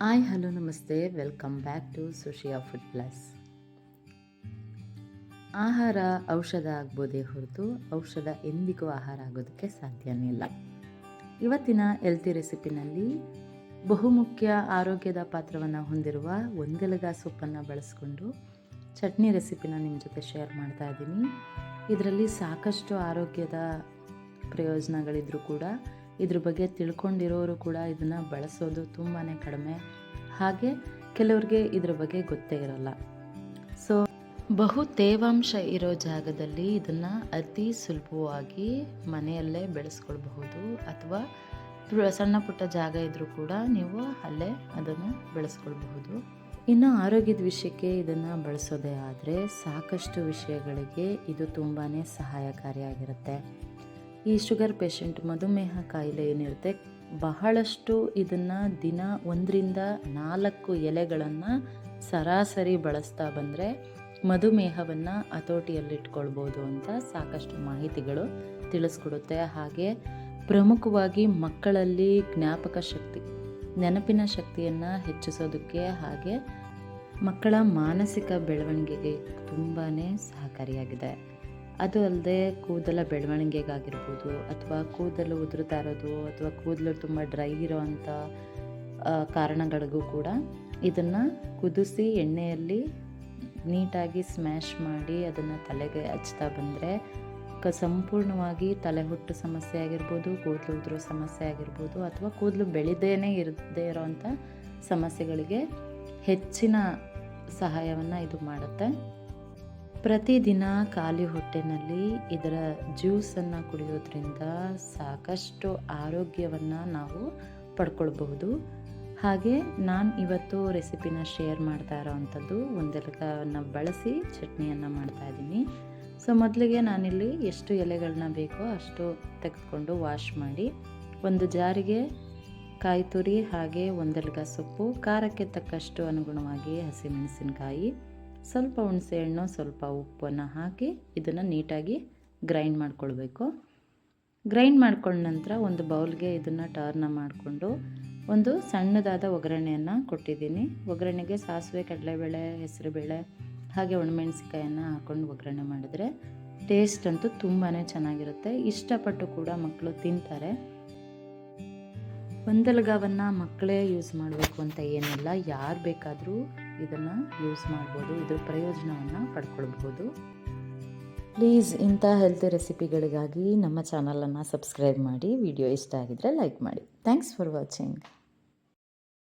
Hi hello ನಮಸ್ತೆ, welcome back to Sushiya food plus. ಆಹಾರ ಔಷಧ ಆಗ್ಬೋದೇ ಹೊರತು ಔಷಧ ಎಂದಿಗೂ ಆಹಾರ ಆಗೋದಕ್ಕೆ ಸಾಧ್ಯನೇ ಇಲ್ಲ. ಇವತ್ತಿನ ಹೆಲ್ತಿ ರೆಸಿಪಿನಲ್ಲಿ ಬಹುಮುಖ್ಯ ಆರೋಗ್ಯದ ಪಾತ್ರವನ್ನು ಹೊಂದಿರುವ ಒಂದೆಲಗ ಸೊಪ್ಪನ್ನು ಬಳಸ್ಕೊಂಡು ಚಟ್ನಿ ರೆಸಿಪಿನ ನಿಮ್ಮ ಜೊತೆ ಶೇರ್ ಮಾಡ್ತಾ ಇದ್ದೀನಿ. ಇದರಲ್ಲಿ ಸಾಕಷ್ಟು ಆರೋಗ್ಯದ ಪ್ರಯೋಜನಗಳಿದ್ರೂ ಕೂಡ ಇದ್ರ ಬಗ್ಗೆ ತಿಳ್ಕೊಂಡಿರೋರು ಕೂಡ ಇದನ್ನು ಬಳಸೋದು ತುಂಬಾ ಕಡಿಮೆ. ಹಾಗೆ ಕೆಲವ್ರಿಗೆ ಇದ್ರ ಬಗ್ಗೆ ಗೊತ್ತೇ ಇರೋಲ್ಲ. ಸೊ ಬಹು ತೇವಾಂಶ ಇರೋ ಜಾಗದಲ್ಲಿ ಇದನ್ನು ಅತಿ ಸುಲಭವಾಗಿ ಮನೆಯಲ್ಲೇ ಬೆಳೆಸ್ಕೊಳ್ಬಹುದು, ಅಥವಾ ಸಣ್ಣ ಪುಟ್ಟ ಜಾಗ ಇದ್ದರೂ ಕೂಡ ನೀವು ಅಲ್ಲೇ ಅದನ್ನು ಬೆಳೆಸ್ಕೊಳ್ಬಹುದು. ಇನ್ನು ಆರೋಗ್ಯದ ವಿಷಯಕ್ಕೆ ಇದನ್ನು ಬಳಸೋದೇ ಆದರೆ ಸಾಕಷ್ಟು ವಿಷಯಗಳಿಗೆ ಇದು ತುಂಬಾ ಸಹಾಯಕಾರಿಯಾಗಿರುತ್ತೆ. ಈ ಶುಗರ್ ಪೇಷಂಟ್, ಮಧುಮೇಹ ಕಾಯಿಲೆ ಏನಿರುತ್ತೆ, ಬಹಳಷ್ಟು ಇದನ್ನು ದಿನ 1-4 ಎಲೆಗಳನ್ನು ಸರಾಸರಿ ಬಳಸ್ತಾ ಬಂದರೆ ಮಧುಮೇಹವನ್ನು ಹತೋಟಿಯಲ್ಲಿಟ್ಕೊಳ್ಬೋದು ಅಂತ ಸಾಕಷ್ಟು ಮಾಹಿತಿಗಳು ತಿಳಿಸ್ಕೊಡುತ್ತೆ. ಹಾಗೆ ಪ್ರಮುಖವಾಗಿ ಮಕ್ಕಳಲ್ಲಿ ಜ್ಞಾಪಕ ಶಕ್ತಿ, ನೆನಪಿನ ಶಕ್ತಿಯನ್ನು ಹೆಚ್ಚಿಸೋದಕ್ಕೆ ಹಾಗೆ ಮಕ್ಕಳ ಮಾನಸಿಕ ಬೆಳವಣಿಗೆಗೆ ತುಂಬಾ ಸಹಕಾರಿಯಾಗಿದೆ. ಅದು ಅಲ್ಲದೆ ಕೂದಲ ಬೆಳವಣಿಗೆಗಾಗಿರ್ಬೋದು, ಅಥವಾ ಕೂದಲು ಉದುರುತ್ತಾ ಇರೋದು, ಅಥವಾ ಕೂದಲು ತುಂಬ ಡ್ರೈ ಇರೋವಂಥ ಕಾರಣಗಳಿಗೂ ಕೂಡ ಇದನ್ನು ಕುದಿಸಿ ಎಣ್ಣೆಯಲ್ಲಿ ನೀಟಾಗಿ ಸ್ಮ್ಯಾಶ್ ಮಾಡಿ ಅದನ್ನು ತಲೆಗೆ ಹಚ್ತಾ ಬಂದರೆ ಸಂಪೂರ್ಣವಾಗಿ ತಲೆಹುಟ್ಟು ಸಮಸ್ಯೆ ಆಗಿರ್ಬೋದು, ಕೂದಲು ಉದುರೋ ಸಮಸ್ಯೆ ಆಗಿರ್ಬೋದು, ಅಥವಾ ಕೂದಲು ಬೆಳೆದೇನೆ ಇರದೇ ಇರೋವಂಥ ಸಮಸ್ಯೆಗಳಿಗೆ ಹೆಚ್ಚಿನ ಸಹಾಯವನ್ನು ಇದು ಮಾಡುತ್ತೆ. ಪ್ರತಿದಿನ ಖಾಲಿ ಹೊಟ್ಟೆನಲ್ಲಿ ಇದರ ಜ್ಯೂಸನ್ನು ಕುಡಿಯೋದ್ರಿಂದ ಸಾಕಷ್ಟು ಆರೋಗ್ಯವನ್ನು ನಾವು ಪಡ್ಕೊಳ್ಬಹುದು. ಹಾಗೆ ನಾನು ಇವತ್ತು ರೆಸಿಪಿನ ಶೇರ್ ಮಾಡ್ತಾ ಇರೋವಂಥದ್ದು ಒಂದೆಲಗವನ್ನು ಬಳಸಿ ಚಟ್ನಿಯನ್ನು ಮಾಡ್ತಾಯಿದ್ದೀನಿ. ಸೊ ಮೊದಲಿಗೆ ನಾನಿಲ್ಲಿ ಎಷ್ಟು ಎಲೆಗಳನ್ನ ಬೇಕೋ ಅಷ್ಟು ತೆಗೆದುಕೊಂಡು ವಾಶ್ ಮಾಡಿ ಒಂದು ಜಾರಿಗೆ ಕಾಯಿ ತುರಿ ಹಾಗೆ ಒಂದೆಲಗ ಸೊಪ್ಪು, ಖಾರಕ್ಕೆ ತಕ್ಕಷ್ಟು ಅನುಗುಣವಾಗಿ ಹಸಿಮೆಣಸಿನಕಾಯಿ, ಸ್ವಲ್ಪ ಹುಣಸೆಹಣ್ಣು, ಸ್ವಲ್ಪ ಉಪ್ಪನ್ನು ಹಾಕಿ ಇದನ್ನು ನೀಟಾಗಿ ಗ್ರೈಂಡ್ ಮಾಡ್ಕೊಳ್ಬೇಕು. ಗ್ರೈಂಡ್ ಮಾಡ್ಕೊಂಡ ನಂತರ ಒಂದು ಬೌಲ್ಗೆ ಇದನ್ನು ಟರ್ನ್ ಮಾಡಿಕೊಂಡು ಒಂದು ಸಣ್ಣದಾದ ಒಗ್ಗರಣೆಯನ್ನು ಕೊಟ್ಟಿದ್ದೀನಿ. ಒಗ್ಗರಣೆಗೆ ಸಾಸಿವೆ, ಕಡಲೆಬೇಳೆ, ಹೆಸರುಬೇಳೆ ಹಾಗೆ ಒಣಮೆಣಸಿಕಾಯನ್ನು ಹಾಕ್ಕೊಂಡು ಒಗ್ಗರಣೆ ಮಾಡಿದ್ರೆ ಟೇಸ್ಟ್ ಅಂತೂ ತುಂಬಾ ಚೆನ್ನಾಗಿರುತ್ತೆ. ಇಷ್ಟಪಟ್ಟು ಕೂಡ ಮಕ್ಕಳು ತಿಂತಾರೆ. ಒಂದೆಲಗವನ್ನು ಮಕ್ಕಳೇ ಯೂಸ್ ಮಾಡಬೇಕು ಅಂತ ಏನಿಲ್ಲ, ಯಾರು ಬೇಕಾದರೂ ಇದನ್ನು ಯೂಸ್ ಮಾಡ್ಬೋದು, ಇದ್ರ ಪ್ರಯೋಜನವನ್ನು ಪಡ್ಕೊಳ್ಬೋದು. ಪ್ಲೀಸ್ ಇಂಥ ಹೆಲ್ತಿ ರೆಸಿಪಿಗಳಿಗಾಗಿ ನಮ್ಮ ಚಾನಲನ್ನು ಸಬ್ಸ್ಕ್ರೈಬ್ ಮಾಡಿ, ವಿಡಿಯೋ ಇಷ್ಟ ಆಗಿದ್ದರೆ ಲೈಕ್ ಮಾಡಿ. Thanks for watching.